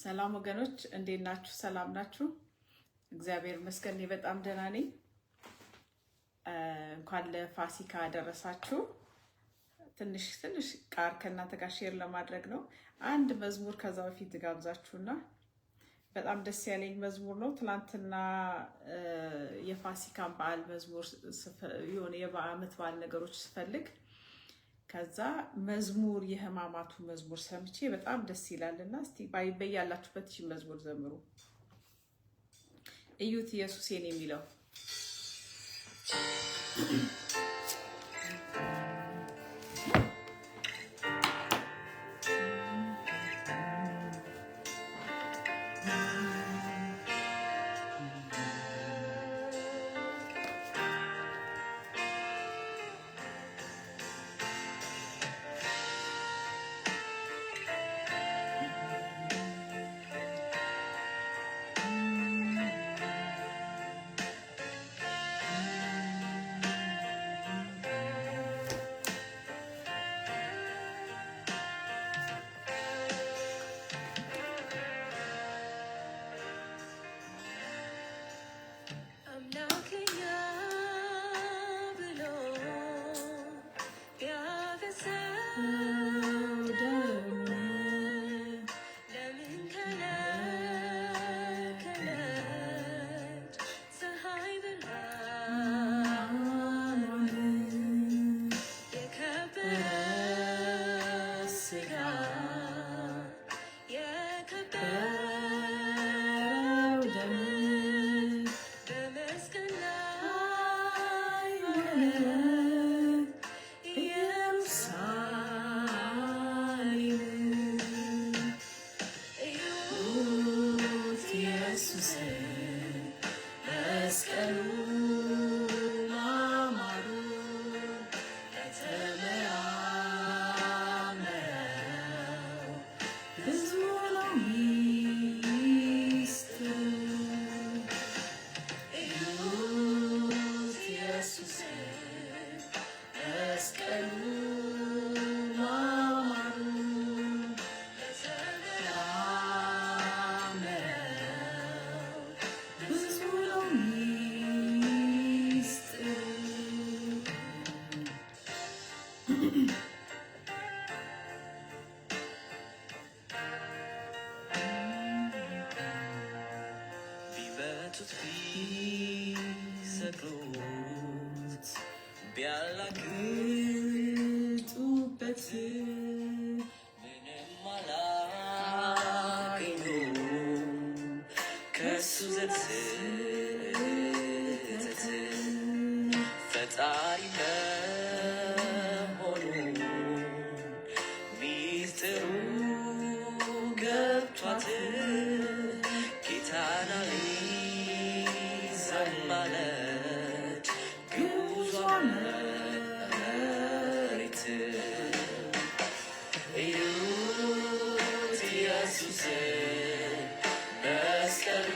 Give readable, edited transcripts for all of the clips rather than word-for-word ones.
ሰላም ወገኖች እንዴት ናችሁ? ሰላም ናችሁ? እግዚአብሔር ይመስገን በጣም ደህና ነኝ። እንኳን ለፋሲካ አደረሳችሁ። ትንሽ ቃር ከእናንተ ጋር ሼር ለማድረግ ነው። አንድ መዝሙር ከዛ በፊት ጋብዛችሁና በጣም ደስ ያለኝ መዝሙር ነው። ትናንትና የፋሲካን በዓል መዝሙር የሆነ የዓመት በዓል ነገሮች ስፈልግ ከዛ መዝሙር የሕማማቱ መዝሙር ሰምቼ በጣም ደስ ይላልና እስቲ በያላችሁበት እሺ መዝሙር ዘምሩ። እዩት ኢየሱስን የሚለው ቢያላግጡበት ምንም አላገኙም ከሱ ዘንድ ስህተት ፈጣሪ መሆኑን ሚስጥሩ ገብቷት ጌታን አልይዛም ማለት ጉዟን መሬት እዩት ኢየሱስን መስቀሉ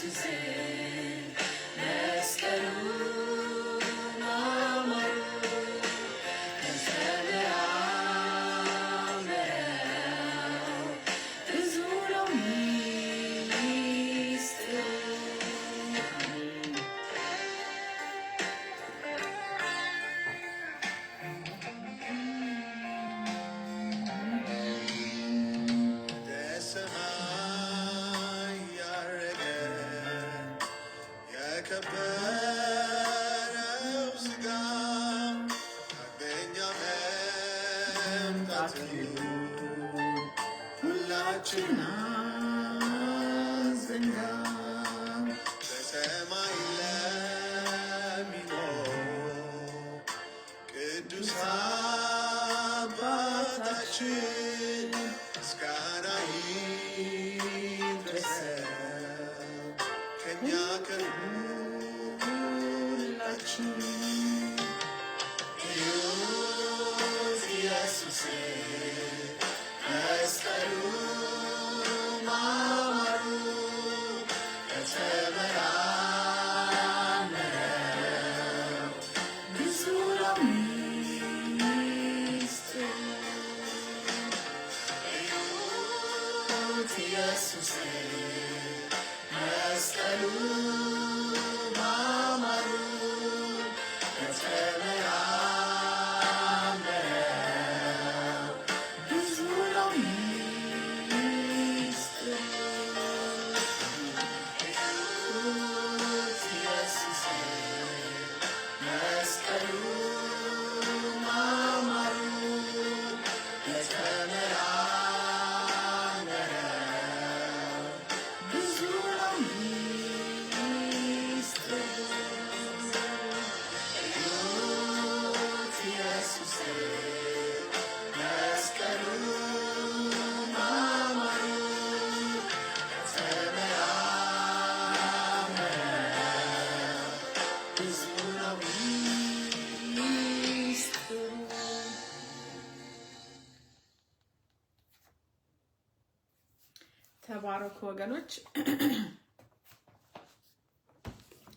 ኢየሱስ መስቀሉ ማማሩ ተመራመረው ብዙ ነው ሚስጥሩ። ከሰማይ ያረገ የከበረው ሥጋ ዳግመኛ መምጣቱ ሁላችን አንዘንጋ። በሰማይ ለሚኖር ቅዱስ አባታችን ምስጋና ይድረሰው ከእኛ ከሁላችን። እዩት ኢየሱስን መስቀሉ ማማሩ ከተመራመረው ብዙ ነው ሚስጥሩ። እዩት ኢየሱስን መስቀሉ ማማሩ ከተመራመረው ብዙ ነው ሚስጥሩ። እዩት ኢየሱስን መስቀሉ ማማሩ ከተመራመረው ብዙ ነው ሚስጥሩ። እዩት ኢየሱስን መስቀሉ ማማሩ ከተመራመረው ብዙ ነው ሚስጥሩ። ተባረኩ ወገኖች።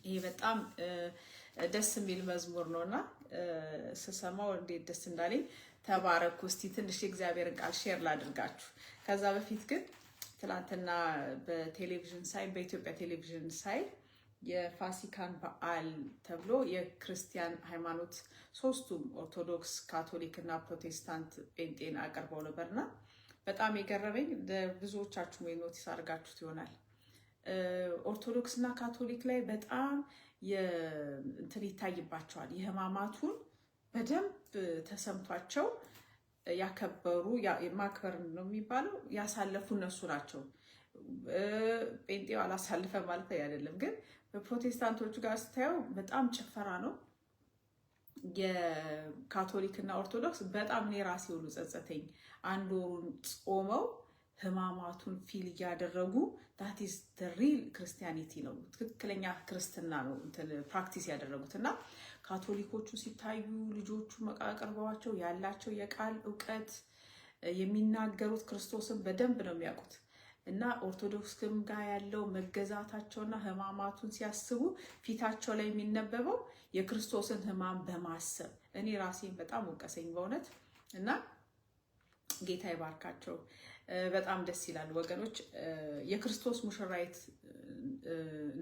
ይሄ በጣም ደስ የሚል መዝሙር ነውና ስሰማው እንዴት ደስ እንዳለኝ ተባረኩ። እስቲ ትንሽ የእግዚአብሔርን ቃል ሼር ላድርጋችሁ። ከዛ በፊት ግን ትናንትና በቴሌቪዥን ሳይ በኢትዮጵያ ቴሌቪዥን ሳይ የፋሲካን በዓል ተብሎ የክርስቲያን ሃይማኖት ሶስቱም ኦርቶዶክስ፣ ካቶሊክ እና ፕሮቴስታንት ጴንጤን አቀርበው ነበርና በጣም የገረመኝ ብዙዎቻችሁ ወይ ኖቲስ አድርጋችሁት ይሆናል። ኦርቶዶክስ እና ካቶሊክ ላይ በጣም እንትን ይታይባቸዋል። የህማማቱን በደንብ ተሰምቷቸው ያከበሩ ማክበር ነው የሚባለው ያሳለፉ እነሱ ናቸው። ጴንጤው አላሳልፈ ማለት አይደለም፣ ግን በፕሮቴስታንቶቹ ጋር ስታየው በጣም ጭፈራ ነው። የካቶሊክ እና ኦርቶዶክስ በጣም እኔ ራሴ ሁሉ ጸጸተኝ። አንድ ወሩን ጾመው ህማማቱን ፊል እያደረጉ that is the real ክርስቲያኒቲ ነው፣ ትክክለኛ ክርስትና ነው ፕራክቲስ ያደረጉት። እና ካቶሊኮቹ ሲታዩ ልጆቹ መቃቀርበዋቸው ያላቸው የቃል እውቀት የሚናገሩት ክርስቶስን በደንብ ነው የሚያውቁት። እና ኦርቶዶክስም ጋር ያለው መገዛታቸውና ህማማቱን ሲያስቡ ፊታቸው ላይ የሚነበበው የክርስቶስን ህማም በማሰብ እኔ ራሴን በጣም ወቀሰኝ በእውነት። እና ጌታ ይባርካቸው። በጣም ደስ ይላል ወገኖች። የክርስቶስ ሙሽራይት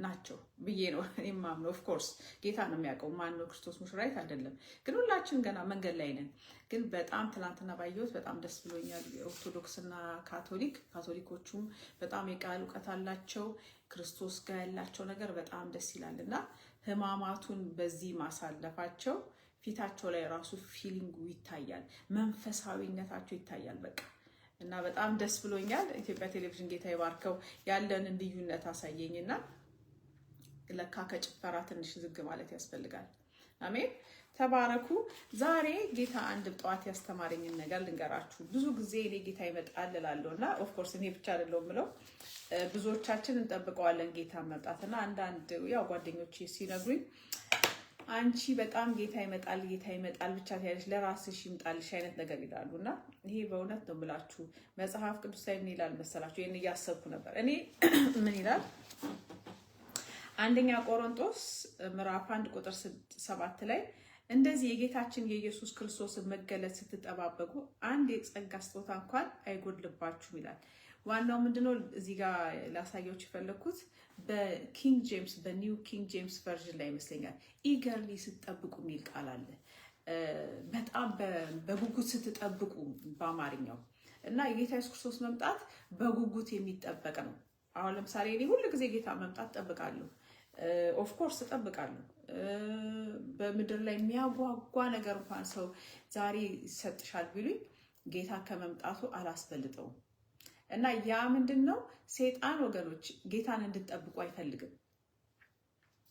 ናቸው ብዬ ነው የማምነው። ኦፍ ኮርስ ጌታ ነው የሚያውቀው ማን ነው ክርስቶስ ሙሽራይት አይደለም፣ ግን ሁላችን ገና መንገድ ላይ ነን። ግን በጣም ትናንትና ባየሁት በጣም ደስ ብሎኛል። ኦርቶዶክስና ካቶሊኮቹም በጣም የቃል እውቀት አላቸው። ክርስቶስ ጋር ያላቸው ነገር በጣም ደስ ይላል እና ህማማቱን በዚህ ማሳለፋቸው ፊታቸው ላይ ራሱ ፊሊንጉ ይታያል፣ መንፈሳዊነታቸው ይታያል በቃ። እና በጣም ደስ ብሎኛል። ኢትዮጵያ ቴሌቪዥን ጌታ ይባርከው ያለንን ልዩነት አሳየኝና ለካ ከጭፈራ ትንሽ ዝግ ማለት ያስፈልጋል። አሜን። ተባረኩ። ዛሬ ጌታ አንድ ጠዋት ያስተማረኝን ነገር ልንገራችሁ። ብዙ ጊዜ እኔ ጌታ ይመጣል እላለሁና ኦፍ ኮርስ እኔ ብቻ አይደለሁም ብለው ብዙዎቻችን እንጠብቀዋለን ጌታ መምጣትና አንዳንድ ያው ጓደኞቼ ሲነግሩኝ አንቺ በጣም ጌታ ይመጣል ብቻ ታያለሽ፣ ለራስሽ ይምጣልሽ አይነት ነገር ይላሉና ይሄ በእውነት ነው የምላችሁ። መጽሐፍ ቅዱስ ላይ ምን ይላል መሰላችሁ? ይሄን እያሰብኩ ነበር እኔ ምን ይላል አንደኛ ቆሮንቶስ ምዕራፍ 1 ቁጥር 7 ላይ እንደዚህ የጌታችን የኢየሱስ ክርስቶስን መገለጥ ስትጠባበቁ አንድ የጸጋ ስጦታ እንኳን አይጎድልባችሁም ይላል። ዋናው ምንድነው እዚህ ጋር ላሳያችሁ የፈለኩት በኪንግ ጄምስ በኒው ኪንግ ጄምስ ቨርዥን ላይ ይመስለኛል ኢገርሊ ስትጠብቁ የሚል ቃል አለ። በጣም በጉጉት ስትጠብቁ በአማርኛው እና የጌታ ኢየሱስ ክርስቶስ መምጣት በጉጉት የሚጠበቅ ነው። አሁን ለምሳሌ እኔ ሁሉ ጊዜ ጌታ መምጣት እጠብቃለሁ። ኦፍ ኮርስ እጠብቃለሁ። በምድር ላይ የሚያጓጓ ነገር እንኳን ሰው ዛሬ ይሰጥሻል ቢሉኝ ጌታ ከመምጣቱ አላስበልጠውም። እና ያ ምንድነው ሰይጣን ወገኖች ጌታን እንድትጠብቁ አይፈልግም።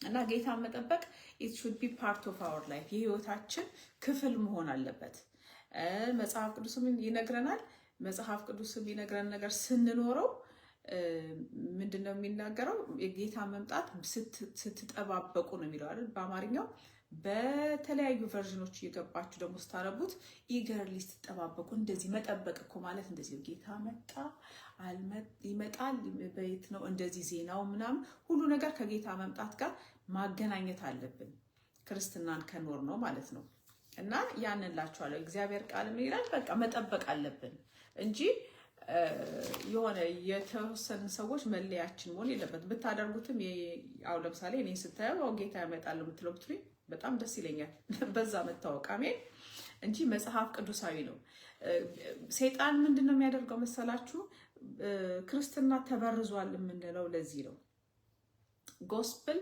እና ጌታን መጠበቅ it should be part of our life የህይወታችን ክፍል መሆን አለበት። መጽሐፍ ቅዱስም ይነግረናል። መጽሐፍ ቅዱስም ይነግረን ነገር ስንኖረው ምንድነው የሚናገረው? የጌታ መምጣት ስትጠባበቁ ነው የሚለው አይደል? በአማርኛው በተለያዩ ቨርዥኖች እየገባችሁ ደግሞ ስታነቡት ኢገርሊ ስትጠባበቁ። እንደዚህ መጠበቅ እኮ ማለት እንደዚህ ጌታ መጣ ይመጣል በየት ነው እንደዚህ ዜናው ምናምን ሁሉ ነገር ከጌታ መምጣት ጋር ማገናኘት አለብን ክርስትናን ከኖር ነው ማለት ነው። እና ያንን ላችኋለሁ እግዚአብሔር ቃል ምን ይላል? በቃ መጠበቅ አለብን እንጂ የሆነ የተወሰኑ ሰዎች መለያችን መሆን የለበትም። ብታደርጉትም ያው ለምሳሌ እኔ ስታየው ጌታ ያመጣል የምትለው ብትሉኝ በጣም ደስ ይለኛል። በዛ መታወቅ አሜን እንጂ መጽሐፍ ቅዱሳዊ ነው። ሰይጣን ምንድነው የሚያደርገው መሰላችሁ? ክርስትና ተበርዟል የምንለው ለዚህ ነው። ጎስፕል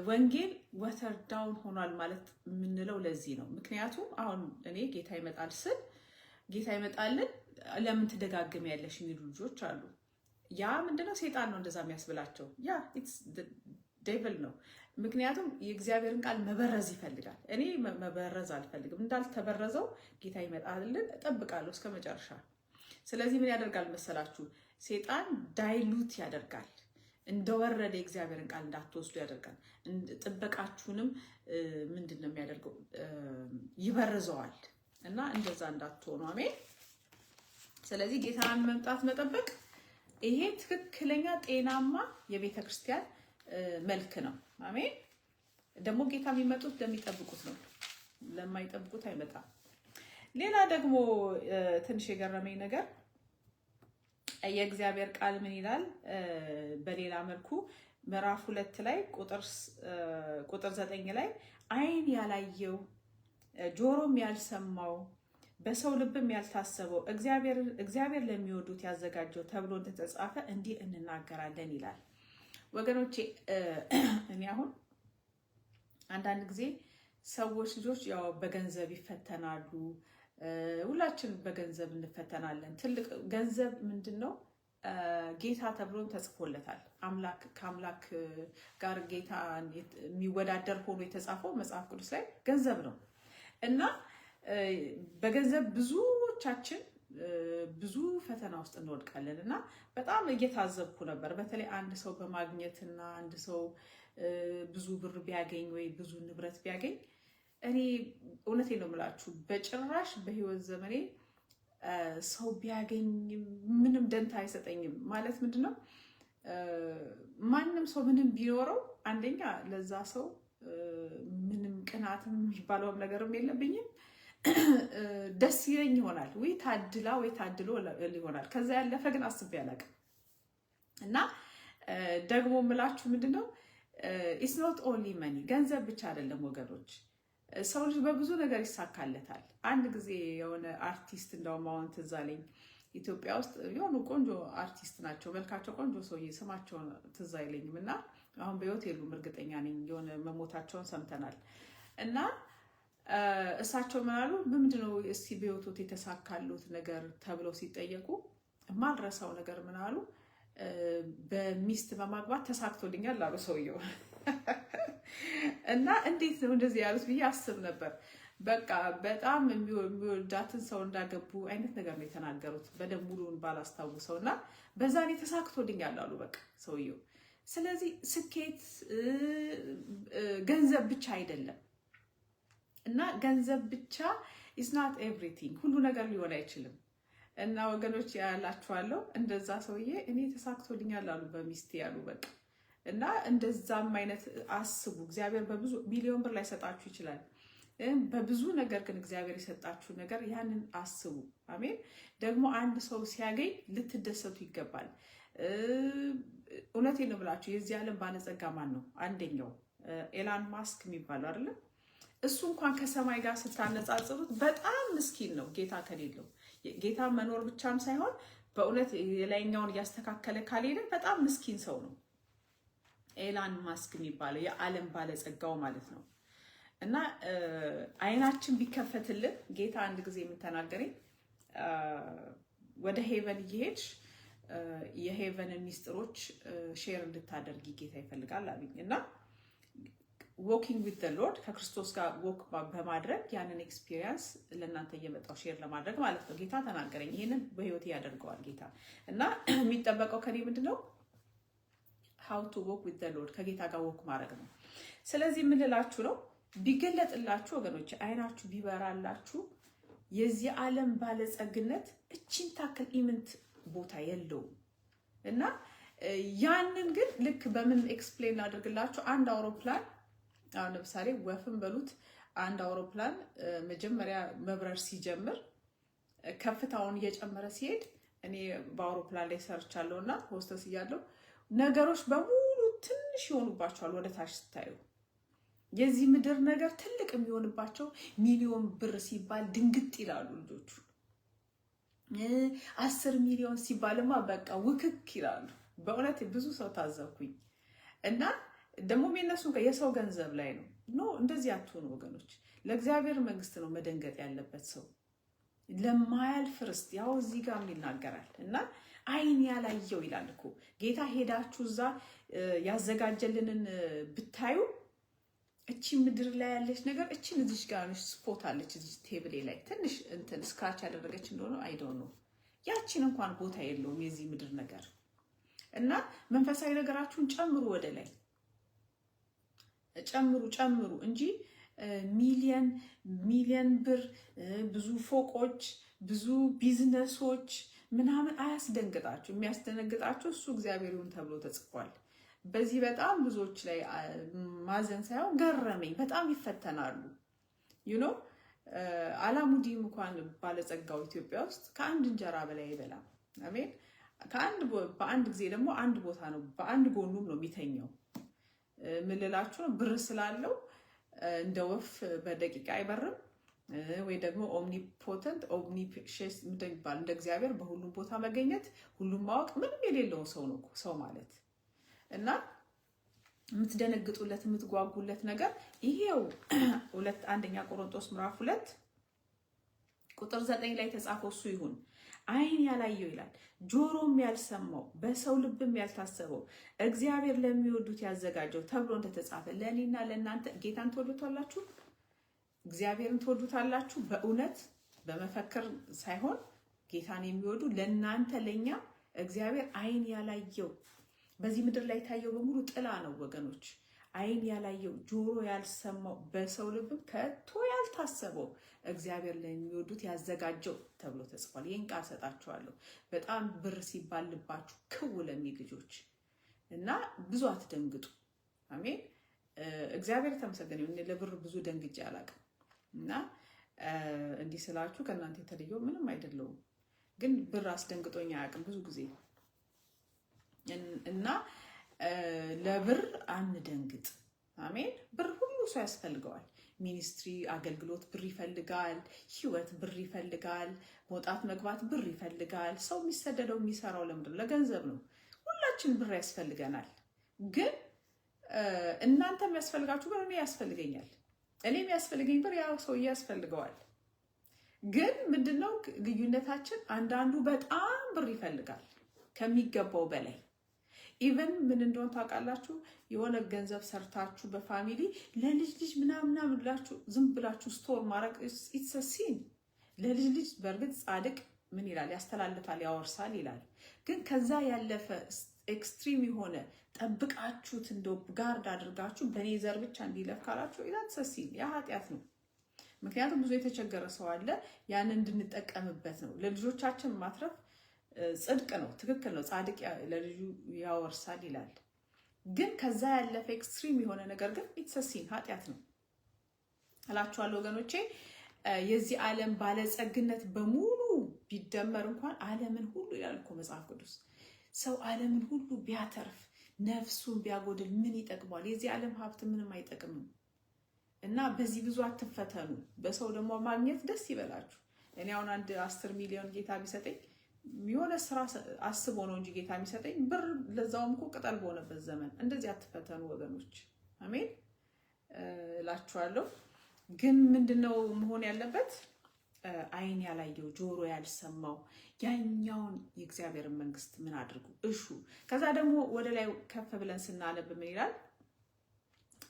ወንጌል ወተር ዳውን ሆኗል ማለት የምንለው ለዚህ ነው። ምክንያቱም አሁን እኔ ጌታ ይመጣል ስል ጌታ ይመጣልን ለምን ትደጋግሚያለሽ የሚሉ ልጆች አሉ። ያ ምንድነው? ሰይጣን ነው እንደዛ የሚያስብላቸው። ያ ኢትስ ዴቪል ነው። ምክንያቱም የእግዚአብሔርን ቃል መበረዝ ይፈልጋል። እኔ መበረዝ አልፈልግም። እንዳልተበረዘው ጌታ ይመጣልን እጠብቃለሁ እስከ መጨረሻ። ስለዚህ ምን ያደርጋል መሰላችሁ? ሰይጣን ዳይሉት ያደርጋል። እንደወረደ የእግዚአብሔርን ቃል እንዳትወስዱ ያደርጋል። ጥበቃችሁንም ምንድነው የሚያደርገው? ይበርዘዋል። እና እንደዛ እንዳትሆኑ አሜን። ስለዚህ ጌታን መምጣት መጠበቅ ይሄ ትክክለኛ ጤናማ የቤተ ክርስቲያን መልክ ነው። አሜን። ደግሞ ጌታ የሚመጡት ለሚጠብቁት ነው፣ ለማይጠብቁት አይመጣም። ሌላ ደግሞ ትንሽ የገረመኝ ነገር የእግዚአብሔር ቃል ምን ይላል? በሌላ መልኩ ምዕራፍ 2 ላይ ቁጥር 9 ላይ ዓይን ያላየው ጆሮም ያልሰማው በሰው ልብም ያልታሰበው እግዚአብሔር ለሚወዱት ያዘጋጀው ተብሎ እንደተጻፈ እንዲህ እንናገራለን ይላል። ወገኖቼ እኔ አሁን አንዳንድ ጊዜ ሰዎች ልጆች ያው በገንዘብ ይፈተናሉ። ሁላችን በገንዘብ እንፈተናለን። ትልቅ ገንዘብ ምንድነው? ጌታ ተብሎም ተጽፎለታል። ከአምላክ ጋር ጌታ የሚወዳደር ሆኖ የተጻፈው መጽሐፍ ቅዱስ ላይ ገንዘብ ነው እና በገንዘብ ብዙዎቻችን ብዙ ፈተና ውስጥ እንወድቃለን። እና በጣም እየታዘብኩ ነበር። በተለይ አንድ ሰው በማግኘትና አንድ ሰው ብዙ ብር ቢያገኝ ወይ ብዙ ንብረት ቢያገኝ እኔ እውነቴን ነው የምላችሁ በጭራሽ በህይወት ዘመኔ ሰው ቢያገኝ ምንም ደንታ አይሰጠኝም። ማለት ምንድነው? ማንም ሰው ምንም ቢኖረው አንደኛ ለዛ ሰው ምንም ቅናትም የሚባለውም ነገርም የለብኝም። ደስ ይለኝ ይሆናል ወይ ታድላ ወይ ታድሎ ይሆናል። ከዛ ያለፈ ግን አስቤ አላውቅም። እና ደግሞ የምላችሁ ምንድነው? ኢትስ ኖት ኦንሊ መኒ ገንዘብ ብቻ አይደለም ወገኖች። ሰው ልጅ በብዙ ነገር ይሳካለታል። አንድ ጊዜ የሆነ አርቲስት እንደውም አሁን ትዝ አለኝ ኢትዮጵያ ውስጥ የሆኑ ቆንጆ አርቲስት ናቸው፣ መልካቸው ቆንጆ ሰውዬ ስማቸውን ትዝ አይለኝም እና አሁን በህይወት የሉም እርግጠኛ ነኝ። የሆነ መሞታቸውን ሰምተናል። እና እሳቸው ምን አሉ? ምንድነው እስቲ በህይወት የተሳካሉት ነገር ተብለው ሲጠየቁ የማልረሳው ነገር ምን አሉ? በሚስት በማግባት ተሳክቶልኛል አሉ ሰውየው። እና እንዴት ነው እንደዚህ ያሉት ብዬ አስብ ነበር። በቃ በጣም የሚወዳትን ሰው እንዳገቡ አይነት ነገር ነው የተናገሩት። በደንብ ሙሉውን ባላስታውሰው እና በዛ እኔ ተሳክቶልኛል አሉ በቃ ሰውየው። ስለዚህ ስኬት ገንዘብ ብቻ አይደለም እና ገንዘብ ብቻ is not everything ሁሉ ነገር ሊሆን አይችልም። እና ወገኖች ያላችኋለሁ እንደዛ ሰውዬ እኔ ተሳክቶልኛል አሉ በሚስቴ ያሉ በቃ እና እንደዛም አይነት አስቡ። እግዚአብሔር በብዙ ሚሊዮን ብር ላይ ሰጣችሁ ይችላል። በብዙ ነገር ግን እግዚአብሔር የሰጣችሁ ነገር ያንን አስቡ። አሜን። ደግሞ አንድ ሰው ሲያገኝ ልትደሰቱ ይገባል። እውነቴን ነው ብላችሁ የዚህ ዓለም ባለጸጋ ማን ነው? አንደኛው ኤላን ማስክ የሚባለው አይደለም? እሱ እንኳን ከሰማይ ጋር ስታነጻጽሩት በጣም ምስኪን ነው። ጌታ ከሌለው ጌታ መኖር ብቻም ሳይሆን በእውነት የላይኛውን እያስተካከለ ካልሄደ በጣም ምስኪን ሰው ነው ኤላን ማስክ የሚባለው የዓለም ባለጸጋው ማለት ነው። እና አይናችን ቢከፈትልን ጌታ አንድ ጊዜ የምተናገረኝ ወደ ሄቨን እየሄድሽ የሄቨንን ሚስጥሮች ሼር እንድታደርጊ ጌታ ይፈልጋል አሉኝ። እና ዎኪንግ ዊዝ ዘ ሎርድ ከክርስቶስ ጋር ወክ በማድረግ ያንን ኤክስፒሪየንስ ለእናንተ እየመጣው ሼር ለማድረግ ማለት ነው። ጌታ ተናገረኝ። ይህንን በህይወቴ ያደርገዋል ጌታ። እና የሚጠበቀው ከኔ ምንድነው? ሃው ቱ ዎክ ዊዝ ዘ ሎርድ ከጌታ ጋር ወክ ማድረግ ነው። ስለዚህ የምንላችሁ ነው ቢገለጥላችሁ ወገኖች፣ አይናችሁ ቢበራላችሁ የዚህ ዓለም ባለጸግነት እቺን ታክል ኢምንት ቦታ የለውም። እና ያንን ግን ልክ በምን ኤክስፕሌን አድርግላችሁ አንድ አውሮፕላን አሁን ለምሳሌ ወፍን በሉት አንድ አውሮፕላን መጀመሪያ መብረር ሲጀምር ከፍታውን እየጨመረ ሲሄድ እኔ በአውሮፕላን ላይ ሰርቻለሁና ሆስተስ እያለሁ ነገሮች በሙሉ ትንሽ ይሆኑባቸዋል ወደ ታች ስታዩ። የዚህ ምድር ነገር ትልቅ የሚሆንባቸው ሚሊዮን ብር ሲባል ድንግጥ ይላሉ ልጆቹ። 10 ሚሊዮን ሲባልማ በቃ ውክክ ይላሉ። በእውነት ብዙ ሰው ታዘብኩኝ። እና ደግሞ የሚነሱ የሰው ገንዘብ ላይ ነው። ኖ እንደዚህ አትሆኑ ወገኖች። ለእግዚአብሔር መንግስት ነው መደንገጥ ያለበት ሰው ለማያልፍ ርስት። ያው እዚህ ጋር ይናገራል እና አይን ያላየው ይላል እኮ ጌታ። ሄዳችሁ እዛ ያዘጋጀልንን ብታዩ እቺ ምድር ላይ ያለች ነገር እቺን እዚች ጋር ስፖት አለች እዚህ ቴብሌ ላይ ትንሽ እንትን ስክራች ያደረገች እንደሆነ አይ ዶንት ኖ። ያቺን እንኳን ቦታ የለውም የዚህ ምድር ነገር። እና መንፈሳዊ ነገራችሁን ጨምሩ፣ ወደ ላይ ጨምሩ እንጂ ሚሊየን ብር፣ ብዙ ፎቆች፣ ብዙ ቢዝነሶች ምናምን አያስደንግጣችሁ። የሚያስደነግጣችሁ እሱ እግዚአብሔር ይሁን ተብሎ ተጽፏል። በዚህ በጣም ብዙዎች ላይ ማዘን ሳይሆን ገረመኝ። በጣም ይፈተናሉ። ዩኖ አላሙዲም እንኳን ባለጸጋው ኢትዮጵያ ውስጥ ከአንድ እንጀራ በላይ አይበላም። አሜን። በአንድ ጊዜ ደግሞ አንድ ቦታ ነው በአንድ ጎኑም ነው የሚተኘው። ምልላችሁ ነው ብር ስላለው እንደ ወፍ በደቂቃ አይበርም። ወይ ደግሞ ኦምኒፖተንት ኦምኒሼስ ምንድነው እንደ እግዚአብሔር በሁሉም ቦታ መገኘት ሁሉም ማወቅ ምንም የሌለው ሰው ነው ሰው ማለት። እና የምትደነግጡለት የምትጓጉለት ነገር ይሄው አንደኛ ቆሮንቶስ ምዕራፍ 2 ቁጥር 9 ላይ ተጻፈው እሱ ይሁን አይን ያላየው ይላል ጆሮም ያልሰማው በሰው ልብም ያልታሰበው እግዚአብሔር ለሚወዱት ያዘጋጀው ተብሎ እንደተጻፈ ለእኔና ለእናንተ ጌታን ትወዱታላችሁ፣ እግዚአብሔርን ትወዱታላችሁ። በእውነት በመፈክር ሳይሆን ጌታን የሚወዱ ለእናንተ ለኛ እግዚአብሔር አይን ያላየው በዚህ ምድር ላይ ታየው በሙሉ ጥላ ነው ወገኖች። አይን ያላየው ጆሮ ያልሰማው በሰው ልብ ከቶ ያልታሰበው እግዚአብሔር ለሚወዱት ያዘጋጀው ተብሎ ተጽፏል። ይህን ቃል ሰጣችኋለሁ። በጣም ብር ሲባል ልባችሁ ክው ለሚል ልጆች እና ብዙ አትደንግጡ። አሜን። እግዚአብሔር ተመሰገነ ይሁን። ለብር ብዙ ደንግጬ አላውቅም እና እንዲህ ስላችሁ ከእናንተ የተለየው ምንም አይደለውም፣ ግን ብር አስደንግጦኝ አያውቅም ብዙ ጊዜ እና ለብር አንደንግጥ። አሜን። ብር ሁሉ ሰው ያስፈልገዋል። ሚኒስትሪ አገልግሎት ብር ይፈልጋል። ህይወት ብር ይፈልጋል። መውጣት መግባት ብር ይፈልጋል። ሰው የሚሰደደው የሚሰራው ለምንድን ነው? ለገንዘብ ነው። ሁላችን ብር ያስፈልገናል። ግን እናንተ የሚያስፈልጋችሁ ብር እኔ ያስፈልገኛል። እኔ የሚያስፈልገኝ ብር ያው ሰውዬ ያስፈልገዋል። ግን ምንድነው ልዩነታችን? አንዳንዱ በጣም ብር ይፈልጋል ከሚገባው በላይ። ኢቨን ምን እንደሆነ ታውቃላችሁ? የሆነ ገንዘብ ሰርታችሁ በፋሚሊ ለልጅ ልጅ ምናምን ብላችሁ ዝም ብላችሁ ስቶር ማድረግ ኢትስ ሲን። ለልጅ ልጅ በእርግጥ ጻድቅ ምን ይላል? ያስተላልፋል፣ ያወርሳል ይላል። ግን ከዛ ያለፈ ኤክስትሪም የሆነ ጠብቃችሁት እንደው ጋርድ አድርጋችሁ በኔ ዘር ብቻ እንዲለፍ ካላችሁ ኢትስ ሲን፣ ያ ኃጢአት ነው። ምክንያቱም ብዙ የተቸገረ ሰው አለ። ያንን እንድንጠቀምበት ነው። ለልጆቻችን ማትረፍ ጽድቅ ነው። ትክክል ነው። ጻድቅ ለልጁ ያወርሳል ይላል። ግን ከዛ ያለፈ ኤክስትሪም የሆነ ነገር ግን ኢትሰሲን ኃጢአት ነው እላችኋለሁ ወገኖቼ። የዚህ ዓለም ባለጸግነት በሙሉ ቢደመር እንኳን ዓለምን ሁሉ ይላል እኮ መጽሐፍ ቅዱስ። ሰው ዓለምን ሁሉ ቢያተርፍ ነፍሱን ቢያጎድል ምን ይጠቅማል? የዚህ ዓለም ሀብት ምንም አይጠቅምም። እና በዚህ ብዙ አትፈተኑ። በሰው ደግሞ ማግኘት ደስ ይበላችሁ። እኔ አሁን አንድ 10 ሚሊዮን ጌታ ቢሰጠኝ የሆነ ስራ አስቦ ነው እንጂ ጌታ የሚሰጠኝ ብር ለዛውም እኮ ቅጠል በሆነበት ዘመን እንደዚህ አትፈተኑ ወገኖች። አሜን እላችኋለሁ። ግን ምንድነው መሆን ያለበት? አይን ያላየው ጆሮ ያልሰማው ያኛውን የእግዚአብሔርን መንግስት ምን አድርጉ እሹ። ከዛ ደግሞ ወደ ላይ ከፍ ብለን ስናነብ ምን ይላል?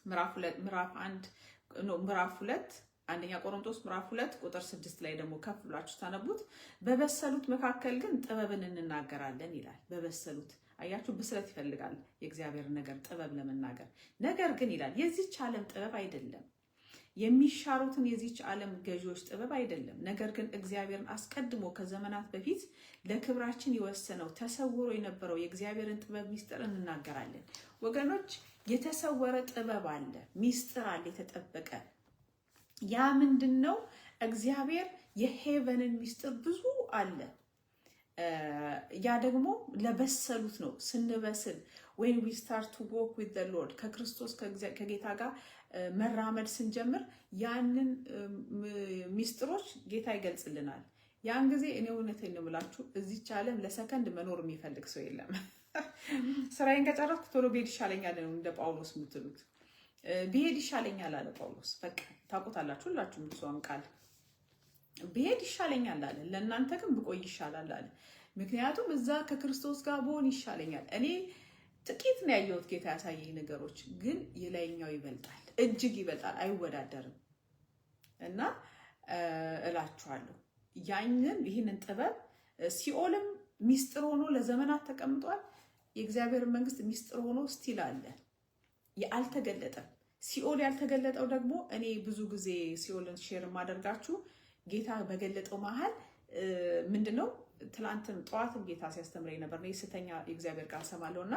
ምዕራፍ 2 አንደኛ ቆሮንቶስ ምዕራፍ 2 ቁጥር 6 ላይ ደግሞ ከፍ ብላችሁ ታነቡት። በበሰሉት መካከል ግን ጥበብን እንናገራለን ይላል። በበሰሉት አያችሁ፣ ብስለት ይፈልጋል የእግዚአብሔር ነገር ጥበብ ለመናገር። ነገር ግን ይላል የዚች ዓለም ጥበብ አይደለም፣ የሚሻሩትን የዚች ዓለም ገዢዎች ጥበብ አይደለም። ነገር ግን እግዚአብሔርን አስቀድሞ ከዘመናት በፊት ለክብራችን የወሰነው ተሰውሮ የነበረው የእግዚአብሔርን ጥበብ ሚስጥር እንናገራለን። ወገኖች የተሰወረ ጥበብ አለ፣ ሚስጥር አለ የተጠበቀ። ያ ምንድን ነው? እግዚአብሔር የሄቨንን ሚስጥር ብዙ አለ። ያ ደግሞ ለበሰሉት ነው። ስንበስል when we start to walk with the Lord ከክርስቶስ ከጌታ ጋር መራመድ ስንጀምር ያንን ሚስጥሮች ጌታ ይገልጽልናል። ያን ጊዜ እኔ እውነቴን ነው የምላችሁ እዚች ዓለም ለሰከንድ መኖር የሚፈልግ ሰው የለም። ስራዬን ከጨረስኩ ቶሎ ብሄድ ይሻለኛል ነው እንደ ጳውሎስ የምትሉት። ብሄድ ይሻለኛል አለ ጳውሎስ። በቃ ታውቁታላችሁ ሁላችሁም እሷን ቃል ብሄድ ይሻለኛል አለ። ለእናንተ ግን ብቆይ ይሻላል አለ። ምክንያቱም እዛ ከክርስቶስ ጋር ብሆን ይሻለኛል። እኔ ጥቂት ነው ያየሁት ጌታ ያሳየኝ ነገሮች፣ ግን የላይኛው ይበልጣል፣ እጅግ ይበልጣል፣ አይወዳደርም። እና እላችኋለሁ ይህንን ጥበብ ሲኦልም ሚስጥር ሆኖ ለዘመናት ተቀምጧል። የእግዚአብሔር መንግስት ሚስጥር ሆኖ ስቲል አለ፣ አልተገለጠም። ሲኦል ያልተገለጠው ደግሞ እኔ ብዙ ጊዜ ሲኦልን ሼር ማደርጋችሁ ጌታ በገለጠው መሀል ምንድነው? ትላንትም ጠዋትም ጌታ ሲያስተምረኝ ነበር። ነው ስተኛ የእግዚአብሔር ቃል ሰማለሁና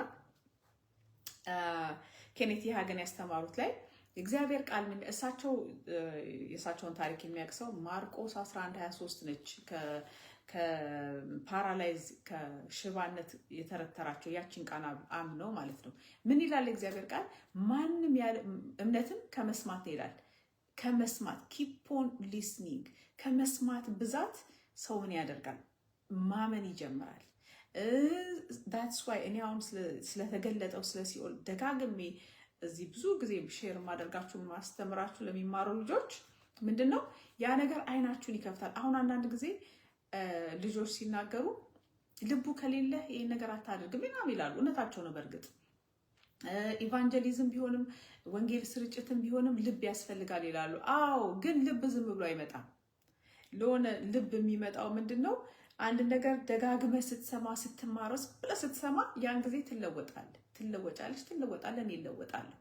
ኬኔት ሃገን ያስተማሩት ላይ የእግዚአብሔር ቃል ምን የእሳቸውን ታሪክ የሚያቅሰው ማርቆስ 11:23 ነች። ከፓራላይዝ ከሽባነት የተረተራቸው ያችን ቃል አምነው ማለት ነው። ምን ይላል የእግዚአብሔር ቃል? ማንም ያለ እምነትም ከመስማት ይላል። ከመስማት ኪፕ ኦን ሊስኒንግ። ከመስማት ብዛት ሰው ምን ያደርጋል? ማመን ይጀምራል። that's why እኔ አሁን ስለተገለጠው ስለ ሲኦል ደጋግሜ እዚህ ብዙ ጊዜ ሼር ማደርጋችሁ ማስተምራችሁ ለሚማሩ ልጆች ምንድነው ያ ነገር አይናችሁን ይከፍታል። አሁን አንዳንድ ጊዜ ልጆች ሲናገሩ ልቡ ከሌለ ይሄን ነገር አታድርግ ምናምን ይላሉ። እውነታቸው ነው። በእርግጥ ኢቫንጀሊዝም ቢሆንም ወንጌል ስርጭትም ቢሆንም ልብ ያስፈልጋል ይላሉ። አዎ፣ ግን ልብ ዝም ብሎ አይመጣም። ለሆነ ልብ የሚመጣው ምንድነው? አንድ ነገር ደጋግመህ ስትሰማ ስትማረው ብለህ ስትሰማ ያን ጊዜ ትለወጣለህ፣ ትለወጫለሽ፣ ትለወጣለህ። እኔ እለወጣለሁ።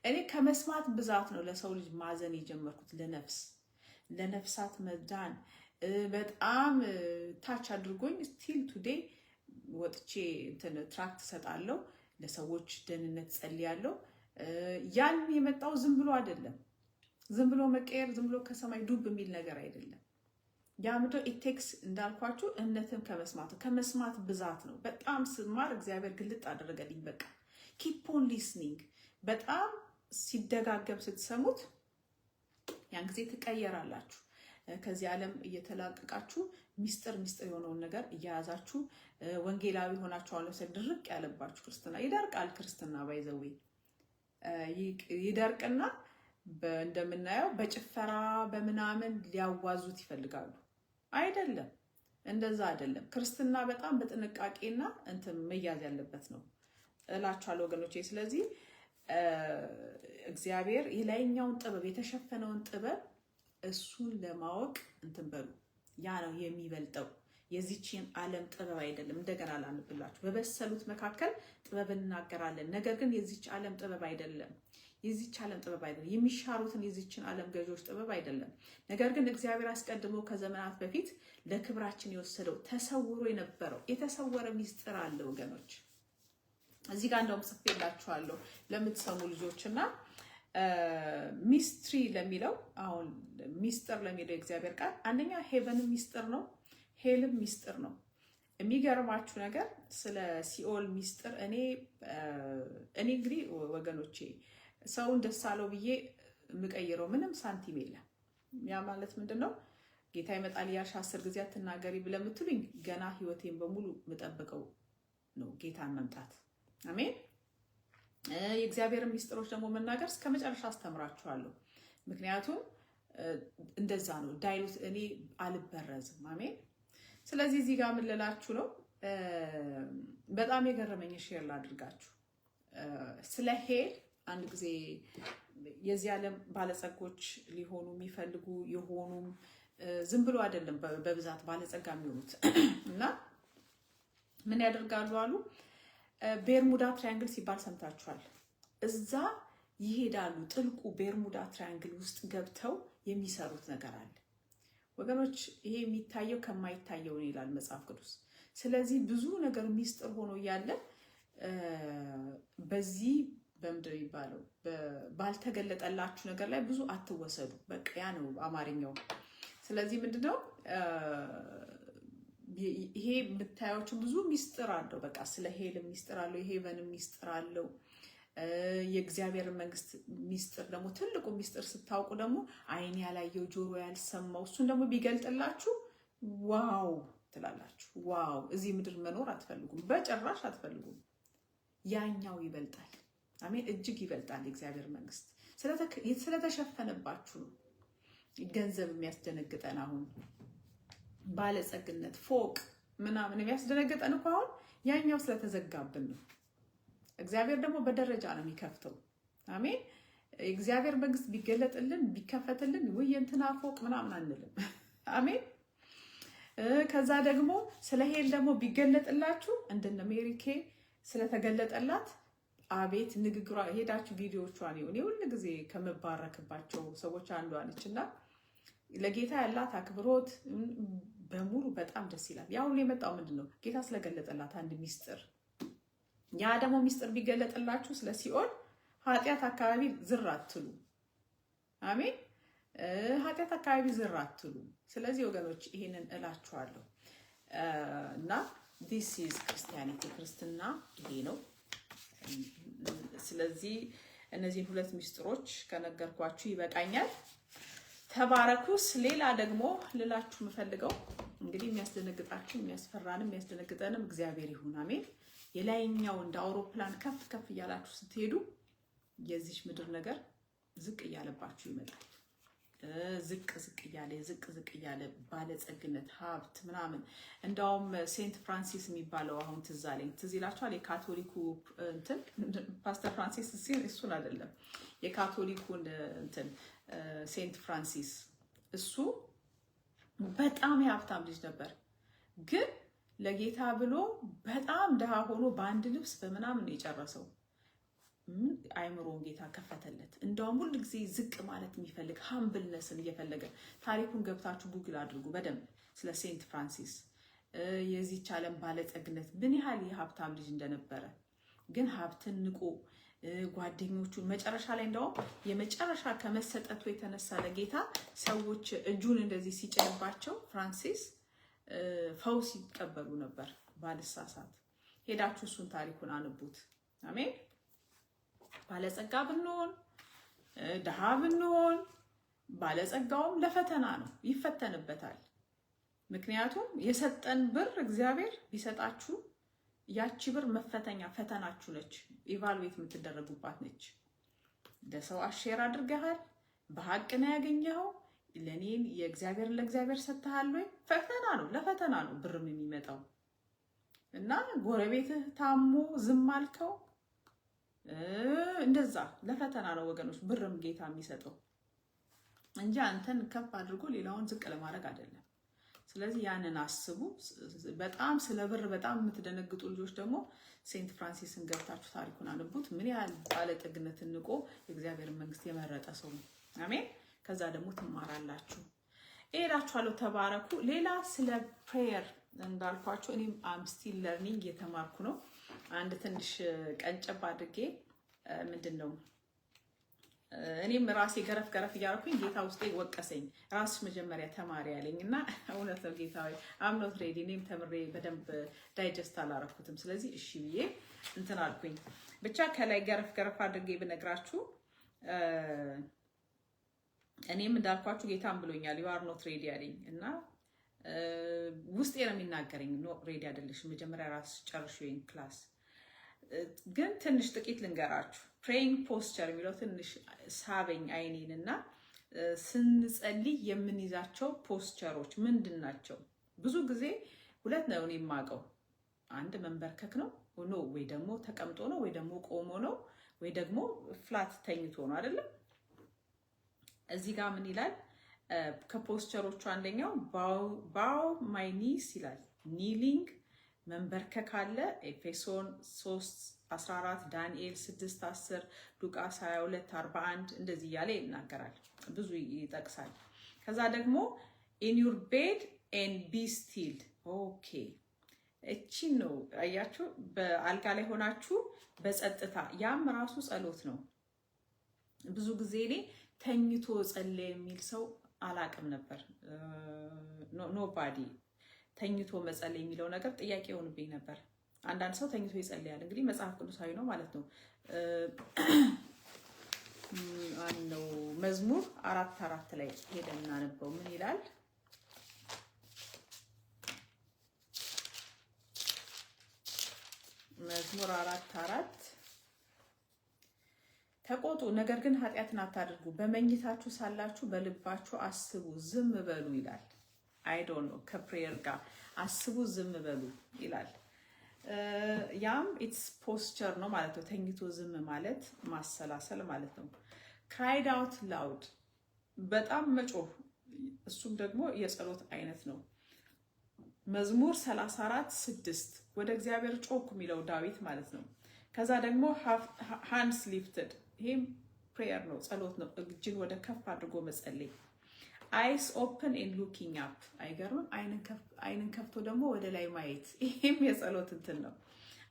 እኔ ከመስማት ብዛት ነው ለሰው ልጅ ማዘን የጀመርኩት። ለነፍሳት መዳን በጣም ታች አድርጎኝ ስቲል ቱዴይ ወጥቼ ትራክት ሰጣለሁ፣ ለሰዎች ደህንነት ጸልያለሁ። ያን የመጣው ዝም ብሎ አይደለም። ዝም ብሎ መቀየር፣ ዝም ብሎ ከሰማይ ዱብ የሚል ነገር አይደለም። ያምዶ ኢቴክስ እንዳልኳችሁ እምነትም ከመስማት ብዛት ነው። በጣም ስማር እግዚአብሔር ግልጥ አደረገልኝ። በቃ ኪፕ ኦን ሊስኒንግ። በጣም ሲደጋገም ስትሰሙት ያን ጊዜ ትቀየራላችሁ። ከዚህ ዓለም እየተላቀቃችሁ ሚስጥር የሆነውን ነገር እያያዛችሁ ወንጌላዊ ሆናችሁ አሁን ለምሳሌ ድርቅ ያለባችሁ ክርስትና ይደርቃል። ክርስትና ባይዘዌ ይደርቅና እንደምናየው በጭፈራ በምናምን ሊያዋዙት ይፈልጋሉ። አይደለም፣ እንደዛ አይደለም። ክርስትና በጣም በጥንቃቄና መያዝ ያለበት ነው እላችኋለሁ ወገኖቼ። ስለዚህ እግዚአብሔር የላይኛውን ጥበብ የተሸፈነውን ጥበብ እሱን ለማወቅ በሉ። ያ ነው የሚበልጠው። የዚችን ዓለም ጥበብ አይደለም። እንደገና ላንብላችሁ። በበሰሉት መካከል ጥበብ እናገራለን፣ ነገር ግን የዚች ዓለም ጥበብ አይደለም። የዚች ዓለም ጥበብ አይደለም። የሚሻሩትን የዚችን ዓለም ገዢዎች ጥበብ አይደለም። ነገር ግን እግዚአብሔር አስቀድሞ ከዘመናት በፊት ለክብራችን የወሰደው ተሰውሮ የነበረው የተሰወረ ሚስጥር አለ ወገኖች። እዚህ ጋር እንደውም ጽፌላችኋለሁ ለምትሰሙ ልጆችና ሚስትሪ ለሚለው አሁን ሚስጥር ለሚለው እግዚአብሔር ቃል አንደኛ ሄቨን ሚስጥር ነው፣ ሄልም ሚስጥር ነው። የሚገርማችሁ ነገር ስለ ሲኦል ሚስጥር እኔ እንግዲህ ወገኖቼ ሰውን ደስ አለው ብዬ የምቀይረው ምንም ሳንቲም የለም። ያ ማለት ምንድነው? ጌታ ይመጣል ያልሽ 10 ጊዜ አትናገሪ ብለምትሉኝ ገና ህይወቴን በሙሉ የምጠብቀው ነው ጌታን መምጣት። አሜን። የእግዚአብሔርን ሚስጥሮች ደግሞ መናገር እስከ መጨረሻ አስተምራችኋለሁ። ምክንያቱም እንደዛ ነው ዳይሉት እኔ አልበረዝም። አሜን። ስለዚህ እዚህ ጋር ምን ልላችሁ ነው? በጣም የገረመኝ ሼር ላድርጋችሁ። ስለ ሄል አንድ ጊዜ የዚህ ዓለም ባለጸጎች ሊሆኑ የሚፈልጉ የሆኑም ዝም ብሎ አይደለም በብዛት ባለጸጋ የሚሆኑት እና ምን ያደርጋሉ አሉ ቤርሙዳ ትራያንግል ሲባል ሰምታችኋል። እዛ ይሄዳሉ። ጥልቁ ቤርሙዳ ትራያንግል ውስጥ ገብተው የሚሰሩት ነገር አለ ወገኖች። ይሄ የሚታየው ከማይታየው ነው ይላል መጽሐፍ ቅዱስ። ስለዚህ ብዙ ነገር ሚስጥር ሆኖ እያለ በዚህ በምድር ይባለው ባልተገለጠላችሁ ነገር ላይ ብዙ አትወሰዱ። በቃ ያ ነው አማርኛው። ስለዚህ ምንድነው ይሄ የምታዩት ብዙ ሚስጥር አለው። በቃ ስለ ሄል ሚስጥር አለው፣ የሄቨን ሚስጥር አለው፣ የእግዚአብሔር መንግስት ሚስጥር ደግሞ ትልቁ ሚስጥር ስታውቁ ደግሞ አይን ያላየው ጆሮ ያልሰማው እሱን ደግሞ ቢገልጥላችሁ ዋው ትላላችሁ። ዋው እዚህ ምድር መኖር አትፈልጉም፣ በጭራሽ አትፈልጉም። ያኛው ይበልጣል። አሜን። እጅግ ይበልጣል። የእግዚአብሔር መንግስት ስለተሸፈነባችሁ ነው ገንዘብ የሚያስደነግጠን። አሁን ባለጸግነት ፎቅ ምናምን የሚያስደነግጠን እኮ አሁን ያኛው ስለተዘጋብን ነው። እግዚአብሔር ደግሞ በደረጃ ነው የሚከፍተው። አሜን። የእግዚአብሔር መንግስት ቢገለጥልን ቢከፈትልን ወይ እንትና ፎቅ ምናምን አንልም። አሜን። ከዛ ደግሞ ስለ ሄል ደግሞ ቢገለጥላችሁ እንደነ ሜሪኬ ስለተገለጠላት አቤት ንግግሯ ሄዳችሁ ቪዲዮቿን ይሁን ሁሉ ጊዜ ከመባረክባቸው ሰዎች አንዷ ነችና ለጌታ ያላት አክብሮት በሙሉ በጣም ደስ ይላል። ያ ሁሉ የመጣው ምንድነው? ጌታ ስለገለጠላት አንድ ሚስጥር። ያ ደግሞ ሚስጥር ቢገለጥላችሁ ስለ ሲኦል ኃጢአት አካባቢ ዝር አትሉ። አሜን። ኃጢአት አካባቢ ዝር አትሉ። ስለዚህ ወገኖች ይሄንን እላችኋለሁ እና this is Christianity ክርስትና ይሄ ነው። ስለዚህ እነዚህን ሁለት ሚስጥሮች ከነገርኳችሁ ይበቃኛል። ተባረኩስ። ሌላ ደግሞ ልላችሁ የምፈልገው እንግዲህ የሚያስደነግጣችሁ የሚያስፈራንም የሚያስደነግጠንም እግዚአብሔር ይሁን። አሜን። የላይኛው እንደ አውሮፕላን ከፍ ከፍ እያላችሁ ስትሄዱ የዚች ምድር ነገር ዝቅ እያለባችሁ ይመጣል። ዝቅ ዝቅ እያለ ባለጸግነት ሀብት ምናምን። እንደውም ሴንት ፍራንሲስ የሚባለው አሁን ትዝ አለኝ። ትዝ ይላችኋል? የካቶሊኩ እንትን ፓስተር ፍራንሲስ ሲል እሱን አይደለም፣ የካቶሊኩን እንትን ሴንት ፍራንሲስ እሱ በጣም የሀብታም ልጅ ነበር፣ ግን ለጌታ ብሎ በጣም ድሃ ሆኖ በአንድ ልብስ በምናምን የጨረሰው። አይምሮን ጌታ ከፈተለት። እንደውም ሁሉ ጊዜ ዝቅ ማለት የሚፈልግ ሃምብልነስን እየፈለገ ታሪኩን ገብታችሁ ጉግል አድርጉ በደንብ ስለ ሴንት ፍራንሲስ። የዚህች ዓለም ባለጸግነት ምን ያህል የሀብታም ልጅ እንደነበረ ግን ሀብትን ንቆ ጓደኞቹን መጨረሻ ላይ እንደውም የመጨረሻ ከመሰጠቱ የተነሳ ለጌታ ሰዎች እጁን እንደዚህ ሲጭንባቸው ፍራንሲስ ፈውስ ይቀበሉ ነበር ባልሳሳት። ሄዳችሁ እሱን ታሪኩን አንቡት። አሜን። ባለጸጋ ብንሆን ድሃ ብንሆን ባለጸጋውም ለፈተና ነው፣ ይፈተንበታል። ምክንያቱም የሰጠን ብር እግዚአብሔር ቢሰጣችሁ ያቺ ብር መፈተኛ ፈተናችሁ ነች፣ ኢቫሉዌት የምትደረጉባት ነች። ለሰው አሼር አድርገሃል፣ በሐቅ ነው ያገኘኸው፣ ለኔን የእግዚአብሔር ለእግዚአብሔር ሰጥተሃል ወይ? ፈተና ነው፣ ለፈተና ነው ብርም የሚመጣው እና ጎረቤትህ ታሞ ዝም አልከው እንደዛ ለፈተና ነው ወገኖች ብርም ጌታ የሚሰጠው እንጂ አንተን ከፍ አድርጎ ሌላውን ዝቅ ለማድረግ አይደለም። ስለዚህ ያንን አስቡ። በጣም ስለ ብር በጣም የምትደነግጡ ልጆች ደግሞ ሴንት ፍራንሲስን ገብታችሁ ታሪኩን አንቡት። ምን ያህል ባለጠግነትን ንቆ የእግዚአብሔር መንግስት የመረጠ ሰው ነው። አሜን። ከዛ ደግሞ ትማራላችሁ። እሄዳችኋለሁ። ተባረኩ። ሌላ ስለ ፕሬየር እንዳልኳችሁ እኔም አም ስቲል ለርኒንግ የተማርኩ ነው። አንድ ትንሽ ቀንጨብ አድርጌ ምንድነው እኔም ራሴ ገረፍ እያደረኩኝ ጌታ ውስጤ ወቀሰኝ። ራስሽ መጀመሪያ ተማሪ ያለኝ እና እውነት ነው ጌታዬ አም ኖት ሬዲ። እኔም ተምሬ በደንብ ዳይጀስት አላረኩትም። ስለዚህ እሺ ብዬ እንትን አልኩኝ። ብቻ ከላይ ገረፍ አድርጌ ብነግራችሁ እኔም እንዳልኳችሁ ጌታም ብሎኛል ዩ አር ኖት ሬዲ ያለኝ እና ውስጤ ነው የሚናገረኝ ኖ ሬዲ አይደለሽም፣ መጀመሪያ ራስሽ ጨርሽ ይሄን ክላስ። ግን ትንሽ ጥቂት ልንገራችሁ። ፕሬይንግ ፖስቸር የሚለው ትንሽ ሳበኝ አይኔን እና ስንጸልይ የምንይዛቸው ፖስቸሮች ምንድን ናቸው? ብዙ ጊዜ ሁለት ነው እኔ የማውቀው። አንድ መንበርከክ ነው ወይ ደግሞ ተቀምጦ ነው ወይ ደግሞ ቆሞ ነው ወይ ደግሞ ፍላት ተኝቶ ነው አይደለም። እዚህ ጋር ምን ይላል? ከፖስቸሮቹ አንደኛው ባው ማይ ኒስ ይላል። ኒሊንግ መንበርከክ አለ። ኤፌሶን 3:14 ዳንኤል 6:10 ሉቃስ 22:41 እንደዚህ እያለ ይናገራል። ብዙ ይጠቅሳል። ከዛ ደግሞ ኢን ዩር ቤድ ኤንድ ቢ ስቲል። ኦኬ እቺን ነው አያችሁ፣ በአልጋ ላይ ሆናችሁ በጸጥታ። ያም ራሱ ጸሎት ነው። ብዙ ጊዜ እኔ ተኝቶ ጸለየ የሚል ሰው አላቅም ነበር። ኖባዲ ተኝቶ መጸለይ የሚለው ነገር ጥያቄ ሆኖብኝ ነበር። አንዳንድ ሰው ተኝቶ ይጸልያል። እንግዲህ መጽሐፍ ቅዱሳዊ ነው ማለት ነው። አንነው መዝሙር 4:4 ላይ ሄደን እናነበው። ምን ይላል? መዝሙር 4:4 ተቆጡ፣ ነገር ግን ኃጢአትን አታድርጉ፣ በመኝታችሁ ሳላችሁ በልባችሁ አስቡ፣ ዝም በሉ ይላል። አይ ዶንት ኖ ከፕሬየር ጋር አስቡ፣ ዝም በሉ ይላል። ያም ኢትስ ፖስቸር ነው ማለት ነው። ተኝቶ ዝም ማለት ማሰላሰል ማለት ነው። ክራይድ አውት ላውድ በጣም መጮህ፣ እሱም ደግሞ የጸሎት አይነት ነው። መዝሙር 34:6 ወደ እግዚአብሔር ጮኩ የሚለው ዳዊት ማለት ነው። ከዛ ደግሞ ሃንድስ ሊፍትድ፣ ይሄም ፕሬየር ነው፣ ጸሎት ነው። እጅን ወደ ከፍ አድርጎ መጸለይ። አይስ ኦፕን ኤንድ ሉኪንግ አፕ፣ አይገርምም? አይንን ከፍቶ ደግሞ ወደ ላይ ማየት፣ ይሄም የጸሎት እንትን ነው።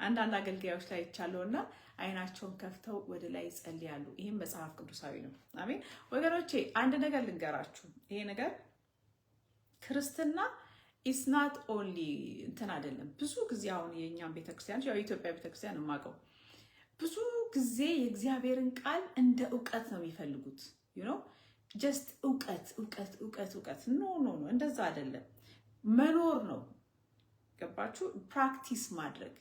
አንዳንድ አገልጋዮች ላይ ይቻለውና አይናቸውን ከፍተው ወደ ላይ ይጸልያሉ። ይሄም መጽሐፍ ቅዱሳዊ ነው። አሜን ወገኖቼ፣ አንድ ነገር ልንገራችሁ። ይሄ ነገር ክርስትና ኢትስ ናት ኦንሊ እንትን አይደለም። ብዙ ጊዜ አሁን የእኛም ቤተክርስቲያን ያው የኢትዮጵያ ቤተክርስቲያን የማውቀው ብዙ ጊዜ የእግዚአብሔርን ቃል እንደ እውቀት ነው የሚፈልጉት። ጀስት እውቀት ኖ እንደዛ አይደለም። መኖር ነው። ገባችሁ? ፕራክቲስ ማድረግ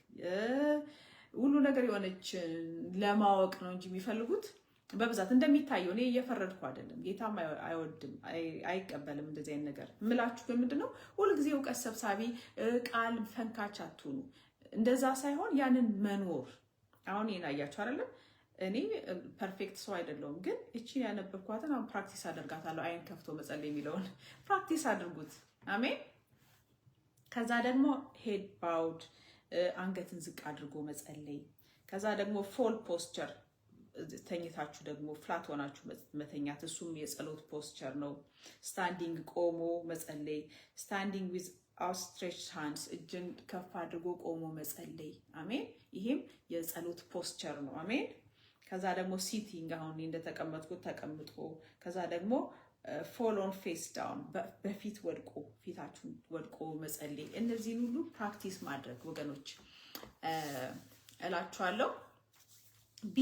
ሁሉ ነገር የሆነች ለማወቅ ነው እንጂ የሚፈልጉት በብዛት እንደሚታየው። እኔ እየፈረድኩ አይደለም፣ ጌታም አይወድም አይቀበልም እንደዚህ አይነት ነገር። እምላችሁ ግን ምንድነው ሁልጊዜ እውቀት ሰብሳቢ ቃል ፈንካች አትሁኑ። እንደዛ ሳይሆን ያንን መኖር። አሁን ይሄን አያችሁ አይደለም? እኔ ፐርፌክት ሰው አይደለሁም፣ ግን እቺን ያነበብኳትን አሁን ፕራክቲስ አደርጋታለሁ። አይን ከፍቶ መጸለይ የሚለውን ፕራክቲስ አድርጉት። አሜን። ከዛ ደግሞ ሄድ ባውድ አንገትን ዝቅ አድርጎ መጸለይ። ከዛ ደግሞ ፎል ፖስቸር ተኝታችሁ ደግሞ ፍላት ሆናችሁ መተኛት፣ እሱም የጸሎት ፖስቸር ነው። ስታንዲንግ ቆሞ መጸለይ። ስታንዲንግ ዊዝ outstretched hands እጅን ከፍ አድርጎ ቆሞ መጸለይ። አሜን። ይሄም የጸሎት ፖስቸር ነው። አሜን። ከዛ ደግሞ ሲቲንግ አሁን እንደተቀመጥኩት ተቀምጦ፣ ከዛ ደግሞ ፎል ኦን ፌስ ዳውን በፊት ወድቆ ፊታችሁን ወድቆ መጸለይ። እነዚህን ሁሉ ፕራክቲስ ማድረግ ወገኖች እላችኋለሁ። ቢ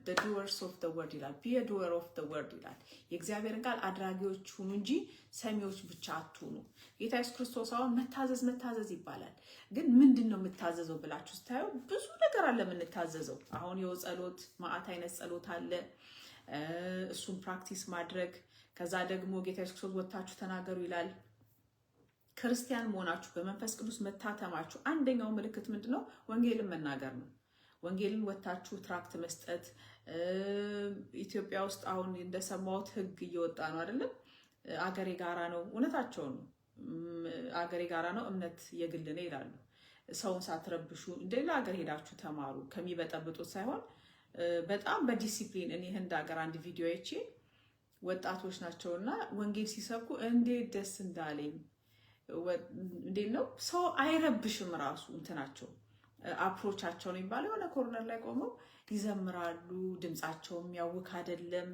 the doers of the word ይላል። ቢ a doer of the word ይላል። የእግዚአብሔርን ቃል አድራጊዎች ሁኑ እንጂ ሰሚዎች ብቻ አትሁኑ። ጌታ ኢየሱስ ክርስቶስ አሁን መታዘዝ ይባላል። ግን ምንድን ነው የምታዘዘው ብላችሁ ስታዩ ብዙ ነገር አለ የምንታዘዘው። አሁን የው ጸሎት ማአት አይነት ጸሎት አለ። እሱን ፕራክቲስ ማድረግ። ከዛ ደግሞ ጌታ ኢየሱስ ክርስቶስ ወጣችሁ ተናገሩ ይላል። ክርስቲያን መሆናችሁ በመንፈስ ቅዱስ መታተማችሁ አንደኛው ምልክት ምንድነው? ወንጌልን መናገር ነው። ወንጌልን ወጣችሁ ትራክት መስጠት። ኢትዮጵያ ውስጥ አሁን እንደሰማሁት ሕግ እየወጣ ነው አይደለም? አገሬ ጋራ ነው። እውነታቸው ነው። አገሬ ጋራ ነው፣ እምነት የግል ነው ይላሉ። ሰውን ሳትረብሹ እንደሌላ ሀገር ሄዳችሁ ተማሩ። ከሚበጠብጡት ሳይሆን በጣም በዲሲፕሊን። እኔ ህንድ ሀገር አንድ ቪዲዮ አይቼ ወጣቶች ናቸውና ወንጌል ሲሰብኩ እንዴት ደስ እንዳለኝ። እንዴት ነው ሰው አይረብሽም ራሱ እንትናቸው አፕሮቻቸው ነው የሚባለው የሆነ ኮርነር ላይ ቆመው ይዘምራሉ። ድምጻቸው የሚያውክ አይደለም።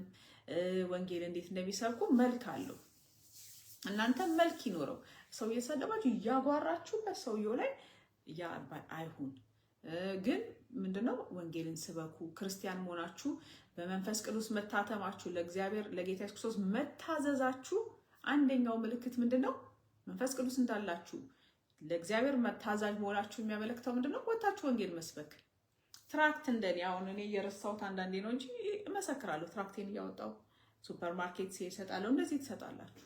ወንጌል እንዴት እንደሚሰብኩ መልክ አለው። እናንተ መልክ ይኖረው። ሰው እየሰደባችሁ እያጓራችሁበት ሰውየው ላይ ያ አይሁን። ግን ምንድነው ወንጌልን ስበኩ። ክርስቲያን መሆናችሁ በመንፈስ ቅዱስ መታተማችሁ ለእግዚአብሔር ለጌታ ኢየሱስ ክርስቶስ መታዘዛችሁ አንደኛው ምልክት ምንድነው? መንፈስ ቅዱስ እንዳላችሁ ለእግዚአብሔር መታዛዥ መሆናችሁ የሚያመለክተው ምንድነው? ወጣችሁ ወንጌል መስበክ። ትራክት እንደኔ አሁን እኔ እየረሳሁት አንዳንዴ ነው እንጂ እመሰክራለሁ። ትራክቴን እያወጣሁ ሱፐርማርኬት ሲሰጣለሁ እንደዚህ ትሰጣላችሁ።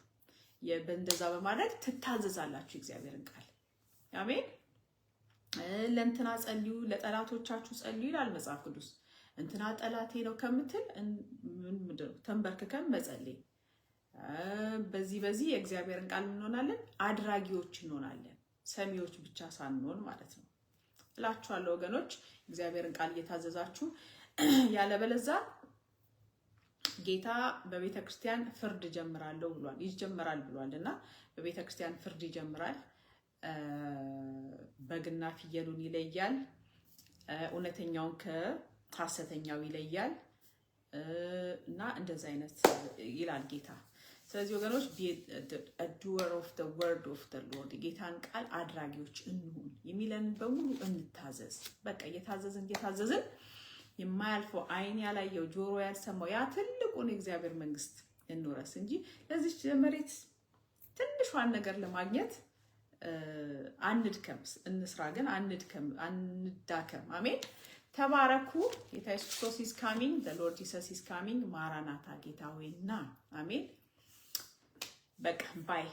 በእንደዛ በማድረግ ትታዘዛላችሁ እግዚአብሔርን ቃል። አሜን። ለእንትና ጸልዩ ለጠላቶቻችሁ ጸልዩ ይላል መጽሐፍ ቅዱስ። እንትና ጠላቴ ነው ከምትል ምንድነው ተንበርክከን መጸለይ። በዚህ የእግዚአብሔርን ቃል እንሆናለን፣ አድራጊዎች እንሆናለን፣ ሰሚዎች ብቻ ሳንሆን ማለት ነው እላችኋለሁ ወገኖች። እግዚአብሔርን ቃል እየታዘዛችሁ ያለበለዚያ ጌታ በቤተ ክርስቲያን ፍርድ ጀምራለሁ ብሏል፣ ይጀምራል ብሏልና በቤተ ክርስቲያን ፍርድ ይጀምራል። በግና ፍየሉን ይለያል፣ እውነተኛውን ከሐሰተኛው ይለያል እና እንደዛ አይነት ይላል ጌታ። ስለዚህ ወገኖች doer of the word of the Lord ጌታን ቃል አድራጊዎች እንሁን፣ የሚለን በሙሉ እንታዘዝ። በቃ እየታዘዝን የማያልፈው አይን ያላየው ጆሮ ያልሰማው ያ ትልቁን የእግዚአብሔር መንግስት እንውረስ እንጂ ለዚህ መሬት ትንሿን ነገር ለማግኘት አንድከም። እንስራ ግን አንዳከም። አሜን። ተባረኩ። ጌታ ኢየሱስ ክርስቶስ is coming, the Lord Jesus is coming። ማራናታ ጌታ ሆይ ና። አሜን። በቃ ባይ